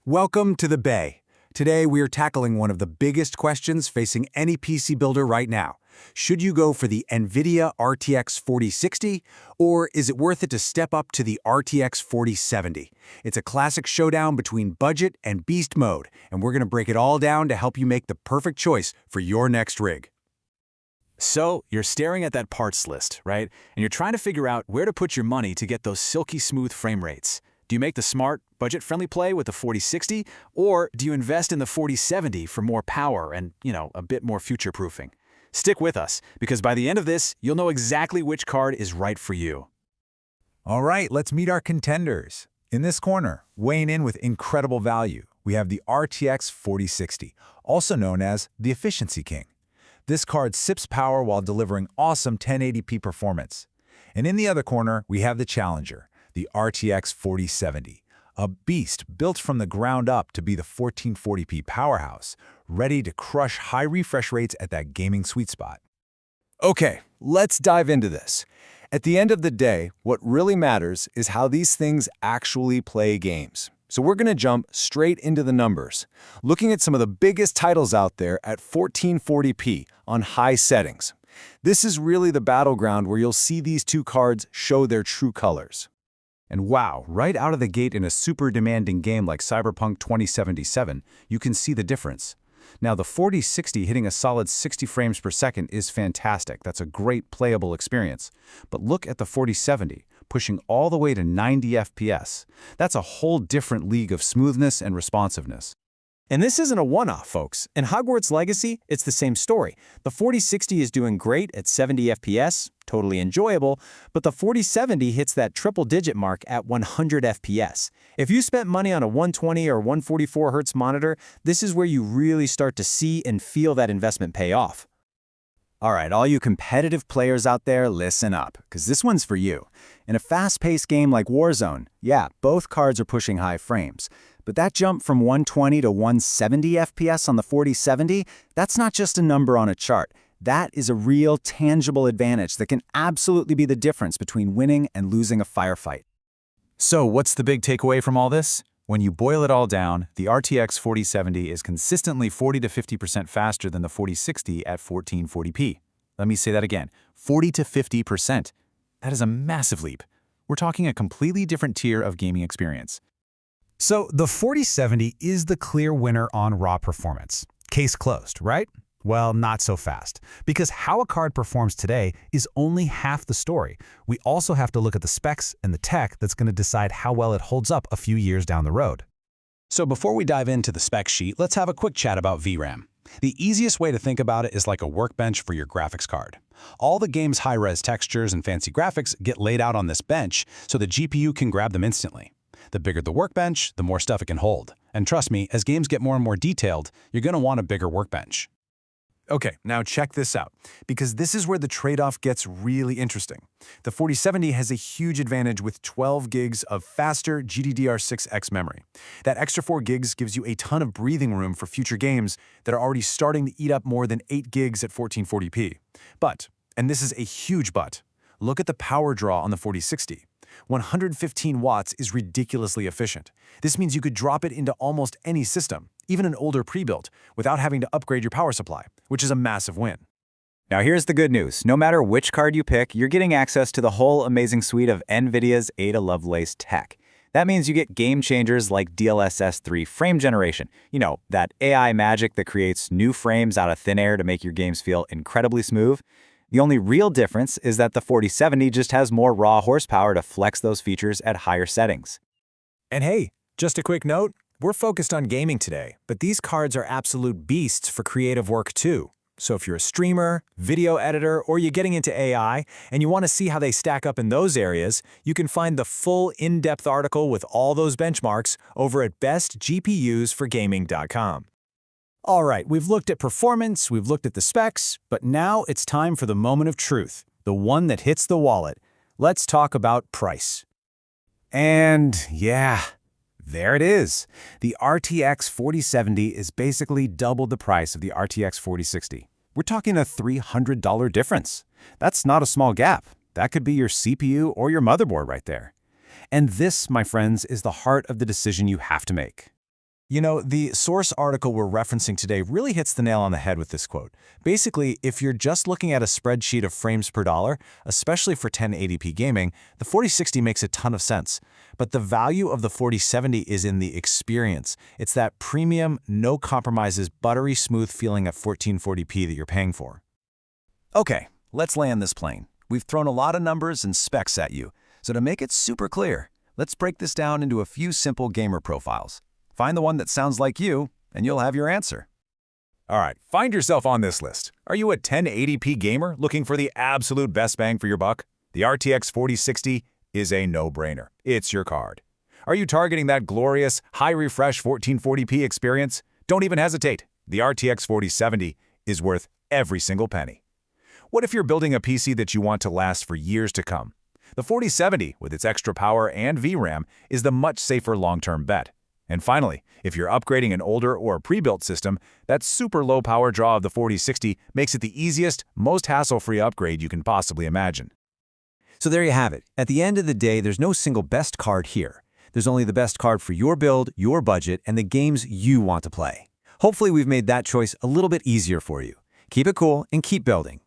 Welcome to the Bay. Today we are tackling one of the biggest questions facing any PC builder right now. Should you go for the NVIDIA RTX 4060, or is it worth it to step up to the RTX 4070? It's a classic showdown between budget and beast mode, and we're going to break it all down to help you make the perfect choice for your next rig. So, you're staring at that parts list, right? And you're trying to figure out where to put your money to get those silky smooth frame rates. Do you make the smart, budget-friendly play with the 4060, or do you invest in the 4070 for more power and, a bit more future-proofing? Stick with us, because by the end of this, you'll know exactly which card is right for you. All right, let's meet our contenders. In this corner, weighing in with incredible value, we have the RTX 4060, also known as the Efficiency King. This card sips power while delivering awesome 1080p performance. And in the other corner, we have the challenger, the RTX 4070, a beast built from the ground up to be the 1440p powerhouse, ready to crush high refresh rates at that gaming sweet spot. Okay, let's dive into this. At the end of the day, what really matters is how these things actually play games. So we're going to jump straight into the numbers, looking at some of the biggest titles out there at 1440p on high settings. This is really the battleground where you'll see these two cards show their true colors. And wow, right out of the gate in a super demanding game like Cyberpunk 2077, you can see the difference. Now, the 4060 hitting a solid 60 frames per second is fantastic. That's a great playable experience. But look at the 4070, pushing all the way to 90 FPS. That's a whole different league of smoothness and responsiveness. And this isn't a one-off, folks. In Hogwarts Legacy, it's the same story. The 4060 is doing great at 70 FPS, totally enjoyable, but the 4070 hits that triple-digit mark at 100 FPS. If you spent money on a 120 or 144 Hz monitor, this is where you really start to see and feel that investment pay off. All right, all you competitive players out there, listen up, because this one's for you. In a fast-paced game like Warzone, yeah, both cards are pushing high frames. But that jump from 120 to 170 FPS on the 4070, that's not just a number on a chart. That is a real, tangible advantage that can absolutely be the difference between winning and losing a firefight. So what's the big takeaway from all this? When you boil it all down, the RTX 4070 is consistently 40 to 50% faster than the 4060 at 1440p. Let me say that again, 40 to 50%. That is a massive leap. We're talking a completely different tier of gaming experience. So the 4070 is the clear winner on raw performance. Case closed, right? Well, not so fast, because how a card performs today is only half the story. We also have to look at the specs and the tech that's going to decide how well it holds up a few years down the road. So before we dive into the spec sheet, let's have a quick chat about VRAM. The easiest way to think about it is like a workbench for your graphics card. All the game's high-res textures and fancy graphics get laid out on this bench so the GPU can grab them instantly. The bigger the workbench, the more stuff it can hold. And trust me, as games get more and more detailed, you're going to want a bigger workbench. Okay, now check this out, because this is where the trade-off gets really interesting. The 4070 has a huge advantage with 12 gigs of faster GDDR6X memory. That extra 4 gigs gives you a ton of breathing room for future games that are already starting to eat up more than 8 gigs at 1440p. But, and this is a huge but, look at the power draw on the 4060. 115 watts is ridiculously efficient. This means you could drop it into almost any system, even an older pre-built, without having to upgrade your power supply, which is a massive win. Now here's the good news. No matter which card you pick, you're getting access to the whole amazing suite of NVIDIA's Ada Lovelace tech. That means you get game changers like DLSS 3 frame generation. That AI magic that creates new frames out of thin air to make your games feel incredibly smooth. The only real difference is that the 4070 just has more raw horsepower to flex those features at higher settings. And hey, just a quick note, we're focused on gaming today, but these cards are absolute beasts for creative work too. So if you're a streamer, video editor, or you're getting into AI, and you want to see how they stack up in those areas, you can find the full in-depth article with all those benchmarks over at bestgpusforgaming.com. All right, we've looked at performance, we've looked at the specs, but now it's time for the moment of truth, the one that hits the wallet. Let's talk about price. And yeah, there it is. The RTX 4070 is basically double the price of the RTX 4060. We're talking a $300 difference. That's not a small gap. That could be your CPU or your motherboard right there. And this, my friends, is the heart of the decision you have to make. You know, the source article we're referencing today really hits the nail on the head with this quote. Basically, if you're just looking at a spreadsheet of frames per dollar, especially for 1080p gaming, the 4060 makes a ton of sense. But the value of the 4070 is in the experience. It's that premium, no compromises, buttery smooth feeling at 1440p that you're paying for. Okay, let's land this plane. We've thrown a lot of numbers and specs at you, so to make it super clear, let's break this down into a few simple gamer profiles. Find the one that sounds like you, and you'll have your answer. All right, find yourself on this list. Are you a 1080p gamer looking for the absolute best bang for your buck? The RTX 4060 is a no-brainer. It's your card. Are you targeting that glorious, high-refresh 1440p experience? Don't even hesitate. The RTX 4070 is worth every single penny. What if you're building a PC that you want to last for years to come? The 4070, with its extra power and VRAM, is the much safer long-term bet. And finally, if you're upgrading an older or pre-built system, that super low power draw of the 4060 makes it the easiest, most hassle-free upgrade you can possibly imagine. So there you have it. At the end of the day, there's no single best card here. There's only the best card for your build, your budget, and the games you want to play. Hopefully we've made that choice a little bit easier for you. Keep it cool and keep building.